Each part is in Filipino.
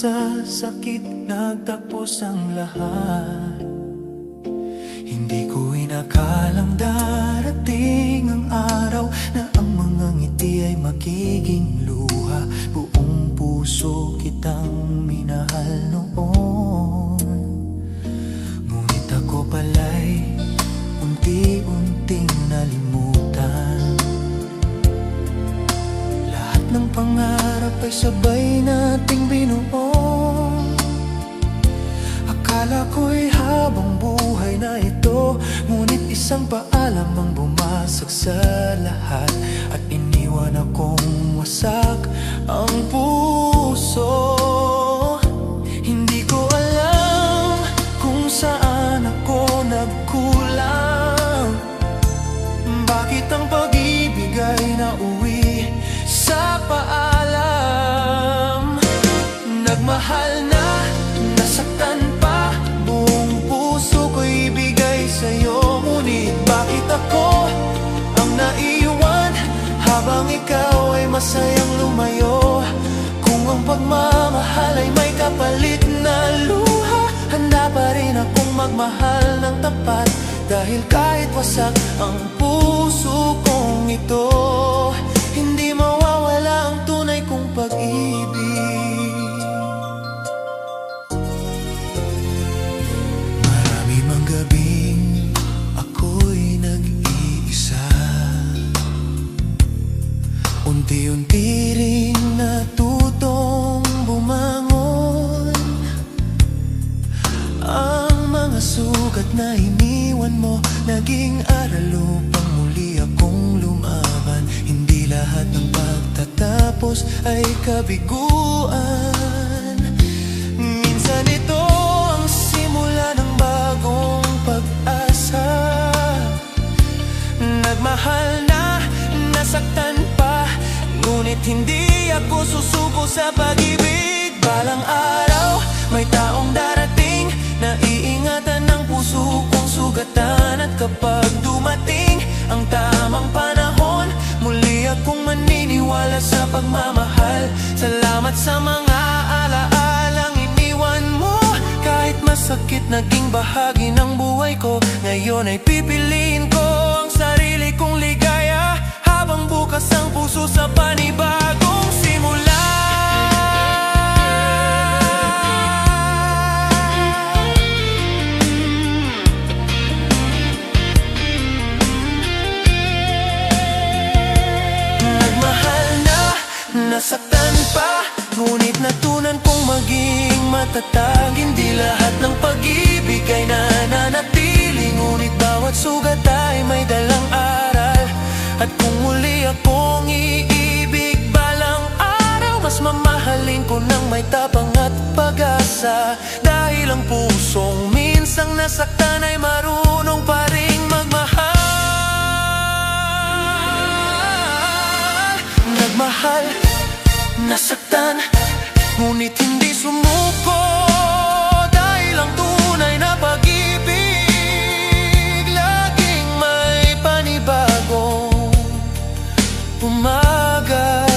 sa sakit nagtapos ang lahat. Hindi ko inakalang darating ang araw na ang mga ngiti ay magiging luha. Buong puso kitang minahal noon, ngunit ako pala'y unti-unting nalimutan. Lahat ng pangarap ay sabay nating binuo. Akala ko'y habang buhay na ito, ngunit isang paalam ang bumasag sa lahat, at iniwan akong wasak ang puso. Hindi ko alam kung saan ako nagkulang. Bakit ang pag-ibig ay nauwi sa paalam? Nagmahal na, nasaktan pa, buong puso ko'y ibigay sa'yo. Ngunit bakit ako ang naiwan habang ikaw ay masayang lumayo? Kung ang pagmamahal ay may kapalit na luha, handa pa rin akong magmahal ng tapat, dahil kahit wasak ang puso kong ito, hindi mawawala ang tunay kong pag-ibig. Marami mang gabing ako'y nag-iisa, unti-unti rin natutong bumangon. Ang mga sugat na iniwan mo, naging aral upang muli akong lumaban. Hindi lahat ng pagtatapos ay kabiguan. Minsan ito ang simula ng bagong pag-asa. Nagmahal na, nasaktan pa, ngunit hindi ako susuko sa pag-ibig. Balang araw, may taong darating na iingatan ng puso kong sugatan. At kapag dumating ang tamang panahon, muli akong maniniwala sa pagmamahal. Salamat sa mga alaalang iniwan mo. Kahit masakit, naging bahagi ng buhay ko. Ngayon ay pipiliin ko ang sarili kong ligaya, habang bukas ang puso sa panibagong simula. Nasaktan pa, ngunit natunan kong maging matatag. Hindi lahat ng pag-ibig ay nananatili, ngunit bawat sugat ay may dalang aral. At kung muli akong iibig balang araw, mas mamahalin ko ng may tapang at pag-asa. Dahil ang pusong minsang nasaktan ay marunong pa ring magmahal. Nagmahal, nasaktan, ngunit hindi sumuko, dahil ang tunay na pag-ibig laging may panibagong umaga.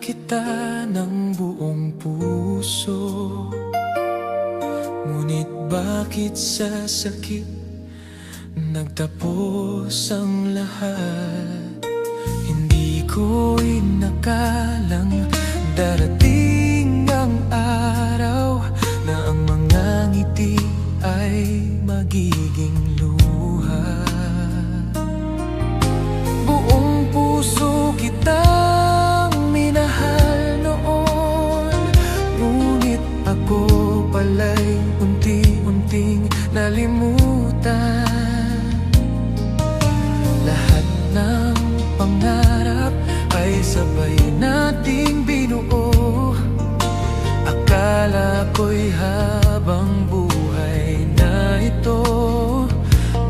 Kita ng buong puso, ngunit bakit sa sakit nagtapos ang lahat? Hindi ko inakalang darating ang araw na ang mga ngiti ay magiging luha. Buong puso kita minahal noon, ngunit ako pala'y unti-unting nalimutan. Lahat ng pangarap ay sabay nating binuo. ko'y habang buhay na ito.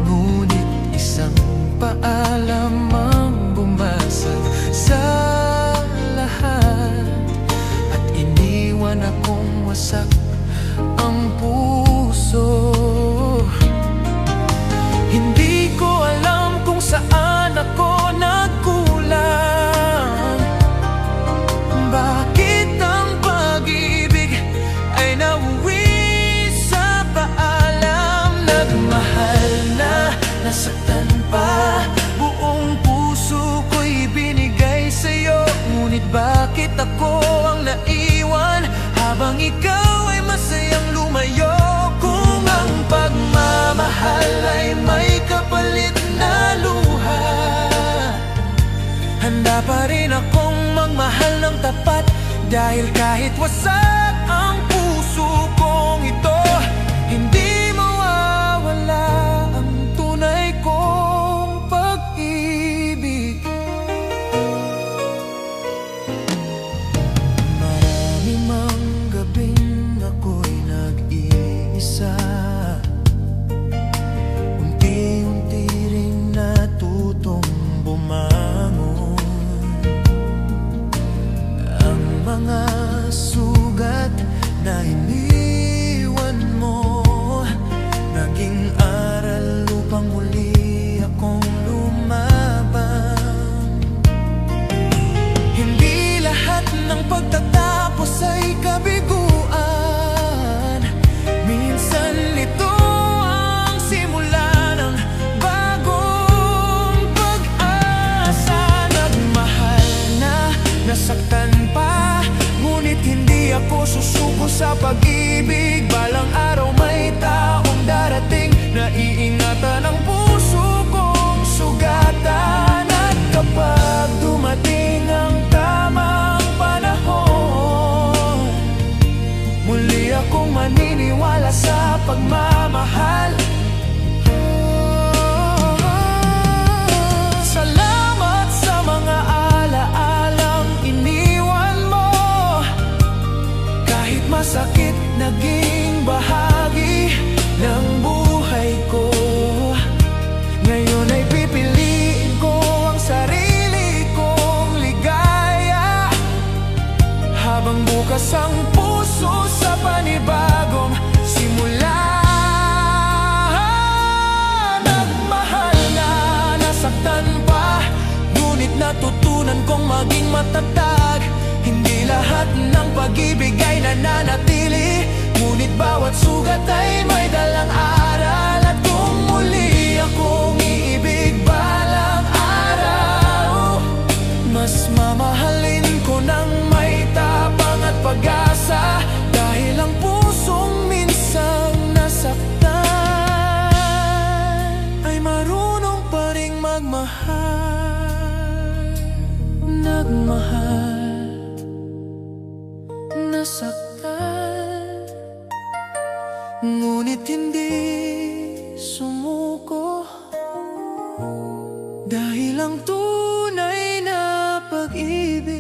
Ngunit isang paalam ang bumasag sa lahat, at iniwan akong wasak ang puso. Hindi ko alam kung saan ako nagkulang. Bakit ang pag-ibig ay nauwi sa paalam? Nagmahal na, nasaktan pa, buong puso ko'y binigay sa'yo. Ngunit bakit ako ang naiwan habang ikaw ay masayang lumayo? Kung ang pagmamahal ay may kapalit na luha, handa pa rin akong magmahal ng tapat. Dahil kahit wasak ang puso kong ito, hindi mawawala ang tunay kong pag-ibig. Marami mang gabing ako'y nag-iisa, unti-unti ring natutong bumangon. Ang mga sugat na iniwan mo, naging aral upang muli akong lumaban. Hindi lahat ng pagtatapos ay kabiguan. Minsan ito ang simula ng bagong pag-asa. Nagmahal na, nasaktan pa, ngunit hindi ako susuko sa pag-ibig. Balang araw may taong darating na iingatan ang puso kong sugatan. At kapag dumating ang tamang panahon, muli akong maniniwala sa pagmamahal. Salamat sa mga alaalang iniwan mo. Kahit masakit, naging bahagi ng buhay ko. Ngayon ay pipiliin ko ang sarili kong ligaya, habang bukas ang puso sa panibagong simula. Nagmahal na, nasaktan pa, ngunit natutunan kong maging matatag. Hindi lahat ng pag-ibig ay nananatili, ngunit bawat sugat ay may dalang aral. At kung muli akong iibig balang araw, mas mamahalin ko ng may tapang at pag-asa. Dahil ang pusong minsang nasaktan ay marunong pa ring magmahal. Nagmahal, nasaktan, ngunit hindi sumuko. Dahil ang tunay na pag-ibig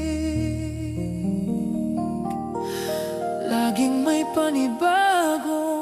laging may panibagong